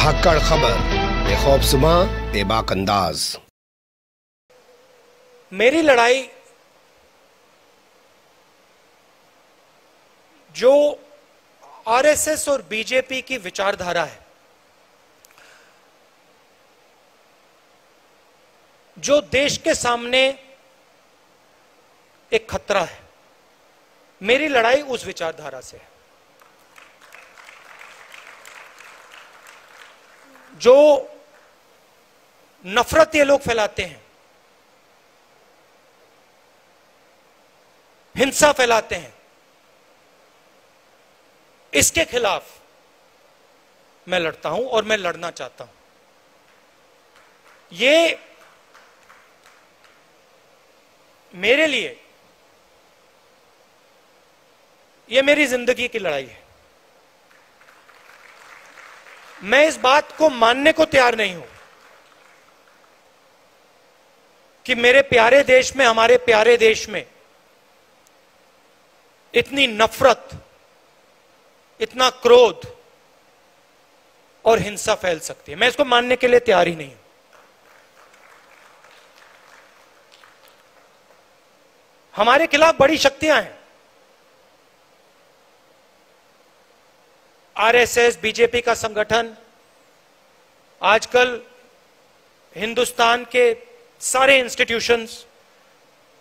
धाकड़ खबर, बेखौफजुमा बेबाक अंदाज। मेरी लड़ाई जो आरएसएस और बीजेपी की विचारधारा है, जो देश के सामने एक खतरा है, मेरी लड़ाई उस विचारधारा से है। जो नफरत ये लोग फैलाते हैं, हिंसा फैलाते हैं, इसके खिलाफ मैं लड़ता हूं और मैं लड़ना चाहता हूं। ये मेरे लिए, ये मेरी जिंदगी की लड़ाई है। मैं इस बात को मानने को तैयार नहीं हूं कि मेरे प्यारे देश में, हमारे प्यारे देश में इतनी नफरत, इतना क्रोध और हिंसा फैल सकती है। मैं इसको मानने के लिए तैयार ही नहीं हूं। हमारे खिलाफ बड़ी शक्तियां हैं, आरएसएस, बीजेपी का संगठन, आजकल हिंदुस्तान के सारे इंस्टीट्यूशंस।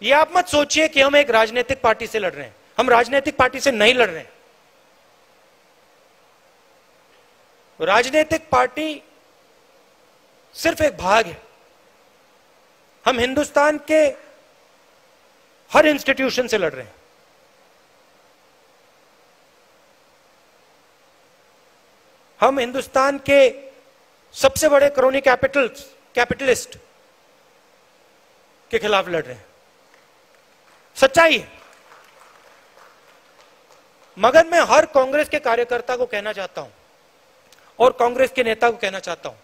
ये आप मत सोचिए कि हम एक राजनीतिक पार्टी से लड़ रहे हैं। हम राजनीतिक पार्टी से नहीं लड़ रहे हैं। राजनीतिक पार्टी सिर्फ एक भाग है। हम हिंदुस्तान के हर इंस्टीट्यूशन से लड़ रहे हैं। हम हिंदुस्तान के सबसे बड़े क्रोनी कैपिटलिस्ट के खिलाफ लड़ रहे हैं। सच्चाई है। मगर मैं हर कांग्रेस के कार्यकर्ता को कहना चाहता हूं और कांग्रेस के नेता को कहना चाहता हूं,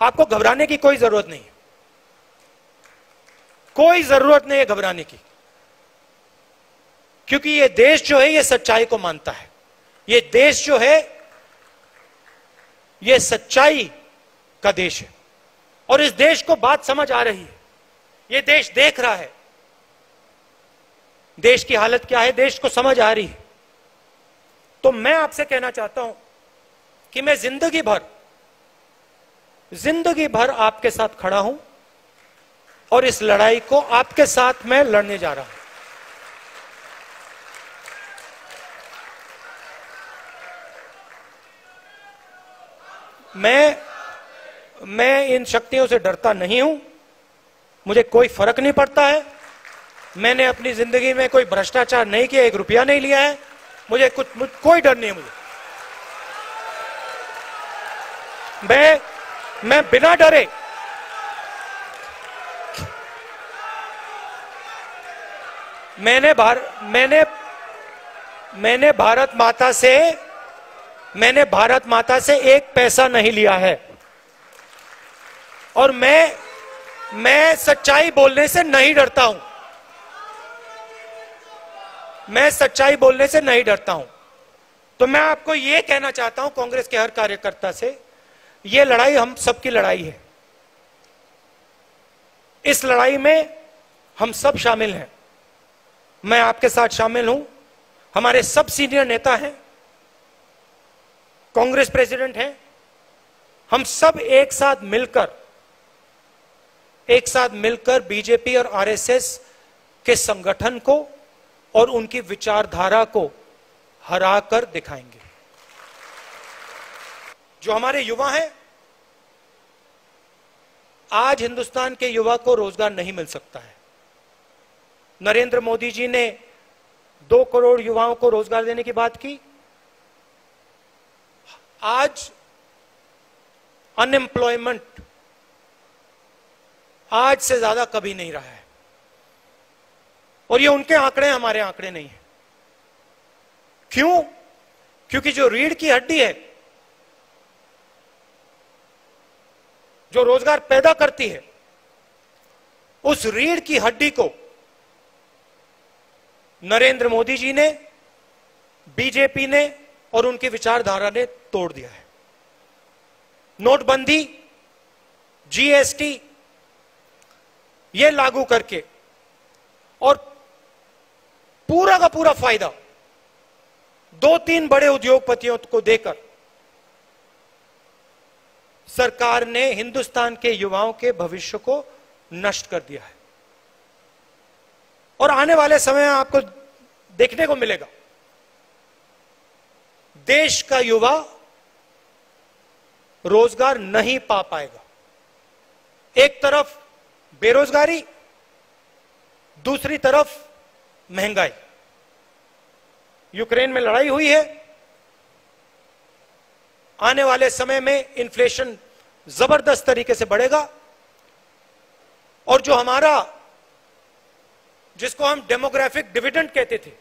आपको घबराने की कोई जरूरत नहीं है। कोई जरूरत नहीं है घबराने की, क्योंकि ये देश जो है, ये सच्चाई को मानता है। ये देश जो है, ये सच्चाई का देश है और इस देश को बात समझ आ रही है। ये देश देख रहा है देश की हालत क्या है, देश को समझ आ रही है। तो मैं आपसे कहना चाहता हूं कि मैं जिंदगी भर आपके साथ खड़ा हूं और इस लड़ाई को आपके साथ मैं लड़ने जा रहा हूं। मैं इन शक्तियों से डरता नहीं हूं। मुझे कोई फर्क नहीं पड़ता है। मैंने अपनी जिंदगी में कोई भ्रष्टाचार नहीं किया, 1 रुपया नहीं लिया है। मुझे कोई डर नहीं है। मैं बिना डरे मैंने भारत माता से 1 पैसा नहीं लिया है और मैं सच्चाई बोलने से नहीं डरता हूं। मैं सच्चाई बोलने से नहीं डरता हूं। तो मैं आपको यह कहना चाहता हूं, कांग्रेस के हर कार्यकर्ता से, यह लड़ाई हम सबकी लड़ाई है। इस लड़ाई में हम सब शामिल हैं। मैं आपके साथ शामिल हूं। हमारे सब सीनियर नेता हैं, कांग्रेस प्रेसिडेंट हैं। हम सब एक साथ मिलकर बीजेपी और आरएसएस के संगठन को और उनकी विचारधारा को हराकर दिखाएंगे। जो हमारे युवा हैं, आज हिंदुस्तान के युवा को रोजगार नहीं मिल सकता है। नरेंद्र मोदी जी ने 2 करोड़ युवाओं को रोजगार देने की बात की। आज अनएम्प्लॉयमेंट आज से ज्यादा कभी नहीं रहा है और ये उनके आंकड़े, हमारे आंकड़े नहीं है। क्यों? क्योंकि जो रीढ़ की हड्डी है, जो रोजगार पैदा करती है, उस रीढ़ की हड्डी को नरेंद्र मोदी जी ने, बीजेपी ने और उनकी विचारधारा ने तोड़ दिया है। नोटबंदी, जीएसटी ये लागू करके और पूरा का पूरा फायदा 2-3 बड़े उद्योगपतियों को देकर सरकार ने हिंदुस्तान के युवाओं के भविष्य को नष्ट कर दिया है। और आने वाले समय में आपको देखने को मिलेगा, देश का युवा रोजगार नहीं पा पाएगा। एक तरफ बेरोजगारी, दूसरी तरफ महंगाई। यूक्रेन में लड़ाई हुई है, आने वाले समय में इन्फ्लेशन जबरदस्त तरीके से बढ़ेगा और जो हमारा, जिसको हम डेमोग्राफिक डिविडेंड कहते थे,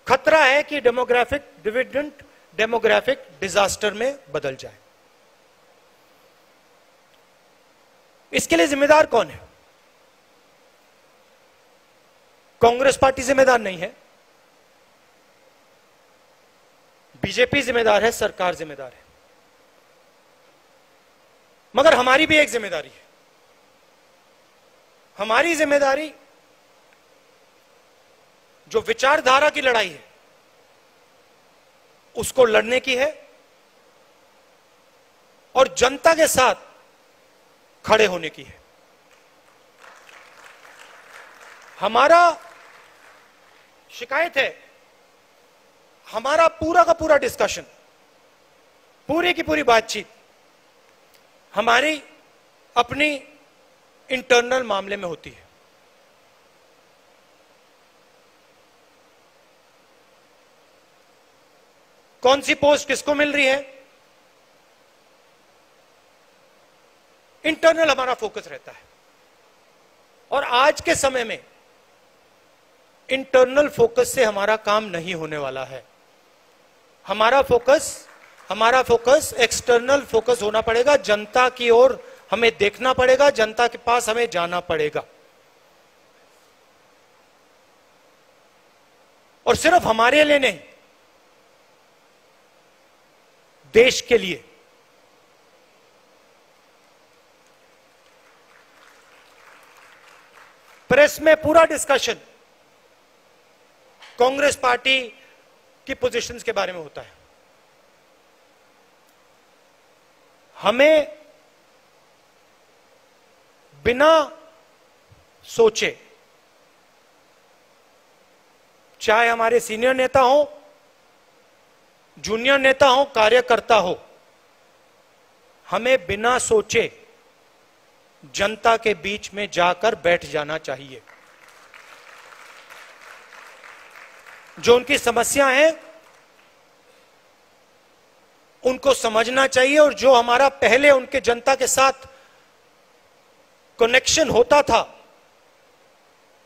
खतरा है कि डेमोग्राफिक डिविडेंड डेमोग्राफिक डिजास्टर में बदल जाए। इसके लिए जिम्मेदार कौन है? कांग्रेस पार्टी जिम्मेदार नहीं है, बीजेपी जिम्मेदार है, सरकार जिम्मेदार है। मगर हमारी भी एक जिम्मेदारी है। हमारी जिम्मेदारी जो विचारधारा की लड़ाई है उसको लड़ने की है और जनता के साथ खड़े होने की है। हमारा शिकायत है, हमारा पूरा का पूरा डिस्कशन, पूरी की पूरी बातचीत हमारी अपनी इंटरनल मामले में होती है। कौन सी पोस्ट किसको मिल रही है, इंटरनल हमारा फोकस रहता है। और आज के समय में इंटरनल फोकस से हमारा काम नहीं होने वाला है। हमारा फोकस एक्सटर्नल फोकस होना पड़ेगा। जनता की ओर हमें देखना पड़ेगा, जनता के पास हमें जाना पड़ेगा। और सिर्फ हमारे लिए नहीं, देश के लिए। प्रेस में पूरा डिस्कशन कांग्रेस पार्टी की पोजीशंस के बारे में होता है। हमें बिना सोचे, चाहे हमारे सीनियर नेता हो, जूनियर नेता हो, कार्यकर्ता हो, हमें बिना सोचे जनता के बीच में जाकर बैठ जाना चाहिए। जो उनकी समस्या है उनको समझना चाहिए और जो हमारा पहले उनके जनता के साथ कनेक्शन होता था,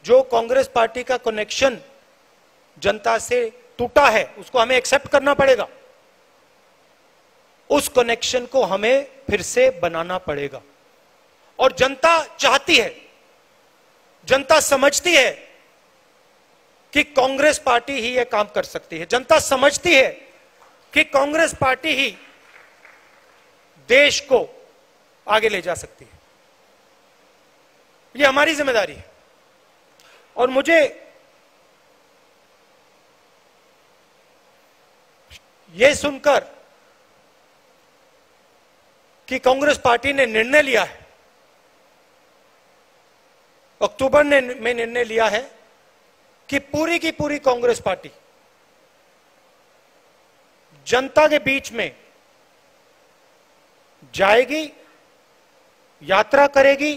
जो कांग्रेस पार्टी का कनेक्शन जनता से टूटा है, उसको हमें एक्सेप्ट करना पड़ेगा। उस कनेक्शन को हमें फिर से बनाना पड़ेगा। और जनता चाहती है, जनता समझती है कि कांग्रेस पार्टी ही यह काम कर सकती है। जनता समझती है कि कांग्रेस पार्टी ही देश को आगे ले जा सकती है। यह हमारी जिम्मेदारी है। और मुझे यह सुनकर कि कांग्रेस पार्टी ने निर्णय लिया है, अक्टूबर में निर्णय लिया है कि पूरी की पूरी कांग्रेस पार्टी जनता के बीच में जाएगी, यात्रा करेगी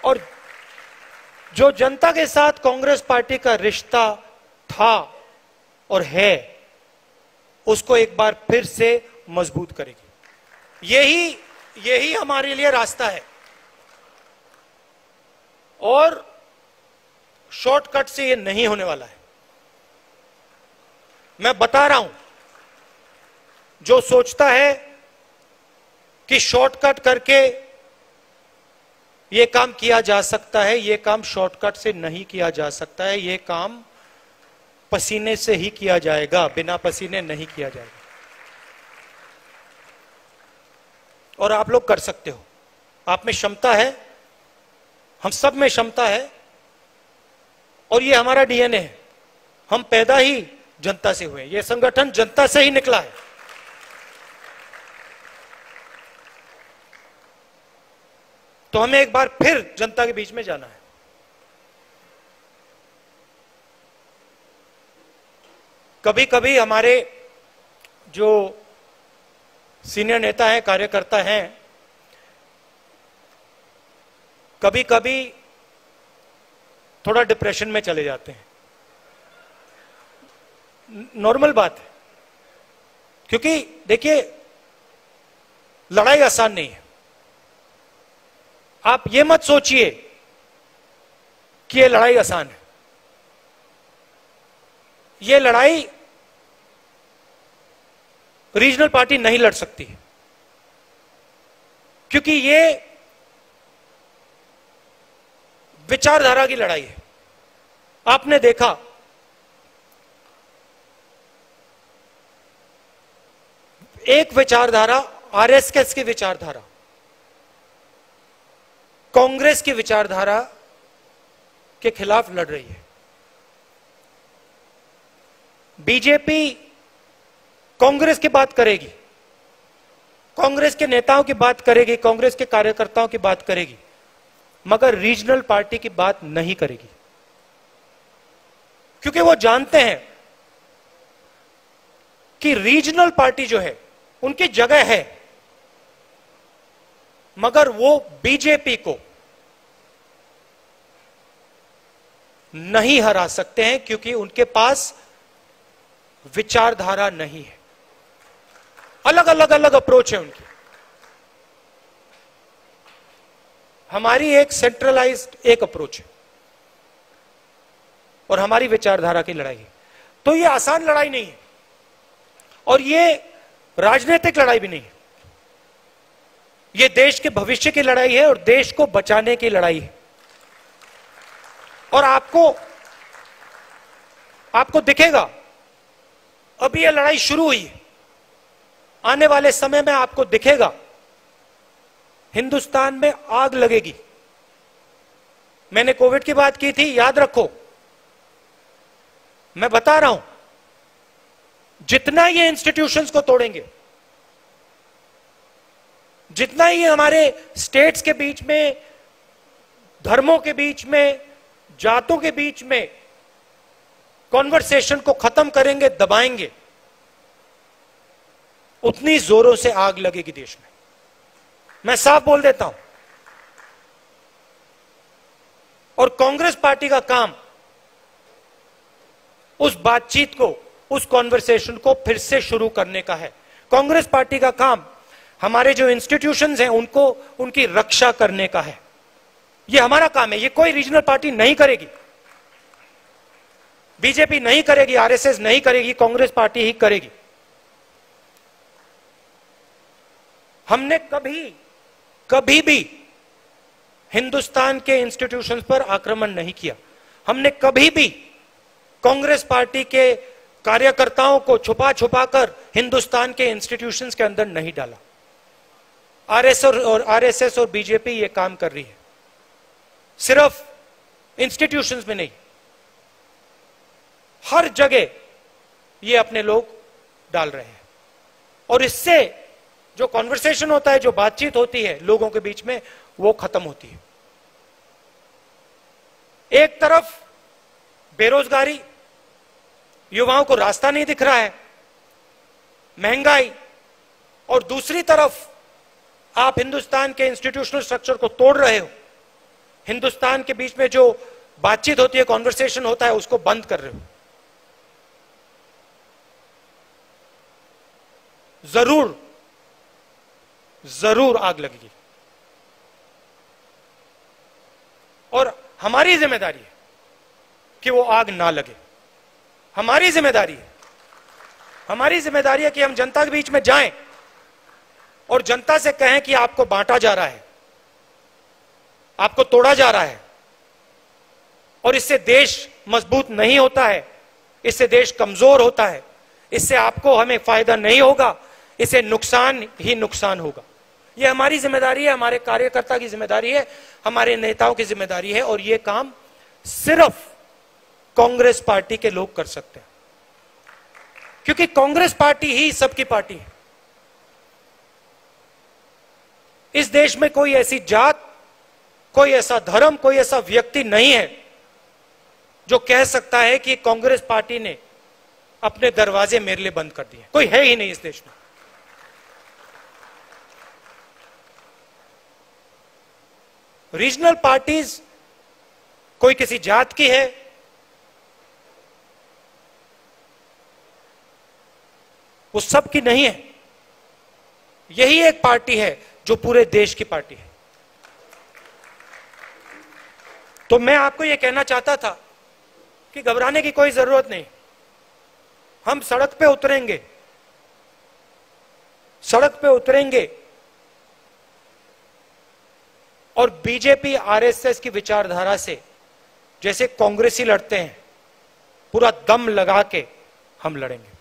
और जो जनता के साथ कांग्रेस पार्टी का रिश्ता था और है, उसको एक बार फिर से मजबूत करेगी। यही हमारे लिए रास्ता है। और शॉर्टकट से ये नहीं होने वाला है। मैं बता रहा हूं, जो सोचता है कि शॉर्टकट करके ये काम किया जा सकता है, ये काम शॉर्टकट से नहीं किया जा सकता है। ये काम पसीने से ही किया जाएगा, बिना पसीने नहीं किया जाएगा। और आप लोग कर सकते हो, आप में क्षमता है, हम सब में क्षमता है, और ये हमारा डीएनए है। हम पैदा ही जनता से हुए, ये संगठन जनता से ही निकला है। तो हमें एक बार फिर जनता के बीच में जाना है। कभी कभी हमारे जो सीनियर नेता हैं, कार्यकर्ता हैं, कभी कभी थोड़ा डिप्रेशन में चले जाते हैं। नॉर्मल बात है, क्योंकि देखिए लड़ाई आसान नहीं है। आप ये मत सोचिए कि ये लड़ाई आसान है। ये लड़ाई रीजनल पार्टी नहीं लड़ सकती, क्योंकि ये विचारधारा की लड़ाई है। आपने देखा एक विचारधारा आरएसएस की विचारधारा कांग्रेस की विचारधारा के खिलाफ लड़ रही है। बीजेपी कांग्रेस की बात करेगी, कांग्रेस के नेताओं की बात करेगी, कांग्रेस के कार्यकर्ताओं की बात करेगी, मगर रीजनल पार्टी की बात नहीं करेगी, क्योंकि वो जानते हैं कि रीजनल पार्टी जो है उनकी जगह है, मगर वो बीजेपी को नहीं हरा सकते हैं, क्योंकि उनके पास विचारधारा नहीं है। अलग अलग अप्रोच है उनकी। हमारी एक सेंट्रलाइज्ड एक अप्रोच है और हमारी विचारधारा की लड़ाई है। तो ये आसान लड़ाई नहीं है और ये राजनीतिक लड़ाई भी नहीं है। ये देश के भविष्य की लड़ाई है और देश को बचाने की लड़ाई है। और आपको दिखेगा, अभी ये लड़ाई शुरू हुई है, आने वाले समय में आपको दिखेगा हिंदुस्तान में आग लगेगी। मैंने कोविड की बात की थी, याद रखो, मैं बता रहा हूं, जितना ये इंस्टीट्यूशंस को तोड़ेंगे, जितना ही हमारे स्टेट्स के बीच में, धर्मों के बीच में, जातों के बीच में कॉन्वर्सेशन को खत्म करेंगे, दबाएंगे, उतनी जोरों से आग लगेगी देश में। मैं साफ बोल देता हूं। और कांग्रेस पार्टी का काम उस बातचीत को, उस कॉन्वर्सेशन को फिर से शुरू करने का है। कांग्रेस पार्टी का काम हमारे जो इंस्टीट्यूशंस हैं उनको, उनकी रक्षा करने का है। यह हमारा काम है। ये कोई रीजनल पार्टी नहीं करेगी, बीजेपी नहीं करेगी, आरएसएस नहीं करेगी, कांग्रेस पार्टी ही करेगी। हमने कभी भी हिंदुस्तान के इंस्टीट्यूशंस पर आक्रमण नहीं किया। हमने कभी भी कांग्रेस पार्टी के कार्यकर्ताओं को छुपा छुपा कर हिंदुस्तान के इंस्टीट्यूशंस के अंदर नहीं डाला। आरएसएस और बीजेपी ये काम कर रही है, सिर्फ इंस्टीट्यूशंस में नहीं, हर जगह ये अपने लोग डाल रहे हैं। और इससे जो कॉन्वर्सेशन होता है, जो बातचीत होती है लोगों के बीच में, वो खत्म होती है। एक तरफ बेरोजगारी, युवाओं को रास्ता नहीं दिख रहा है, महंगाई, और दूसरी तरफ आप हिंदुस्तान के इंस्टीट्यूशनल स्ट्रक्चर को तोड़ रहे हो। हिंदुस्तान के बीच में जो बातचीत होती है, कॉन्वर्सेशन होता है, उसको बंद कर रहे हो। जरूर आग लगेगी। और हमारी जिम्मेदारी है कि वो आग ना लगे। हमारी जिम्मेदारी है कि हम जनता के बीच में जाएं और जनता से कहें कि आपको बांटा जा रहा है, आपको तोड़ा जा रहा है, और इससे देश मजबूत नहीं होता है, इससे देश कमजोर होता है, इससे आपको हमें फायदा नहीं होगा, इससे नुकसान ही नुकसान होगा। यह हमारी जिम्मेदारी है, हमारे कार्यकर्ता की जिम्मेदारी है, हमारे नेताओं की जिम्मेदारी है, और यह काम सिर्फ कांग्रेस पार्टी के लोग कर सकते हैं, क्योंकि कांग्रेस पार्टी ही सबकी पार्टी है। इस देश में कोई ऐसी जात, कोई ऐसा धर्म, कोई ऐसा व्यक्ति नहीं है जो कह सकता है कि कांग्रेस पार्टी ने अपने दरवाजे मेरे लिए बंद कर दिए। कोई है ही नहीं इस देश में। रीजनल पार्टीज कोई किसी जात की है, वो सब की नहीं है। यही एक पार्टी है जो पूरे देश की पार्टी है। तो मैं आपको यह कहना चाहता था कि घबराने की कोई जरूरत नहीं। हम सड़क पे उतरेंगे, सड़क पे उतरेंगे और बीजेपी आरएसएस की विचारधारा से जैसे कांग्रेसी लड़ते हैं, पूरा दम लगा के हम लड़ेंगे।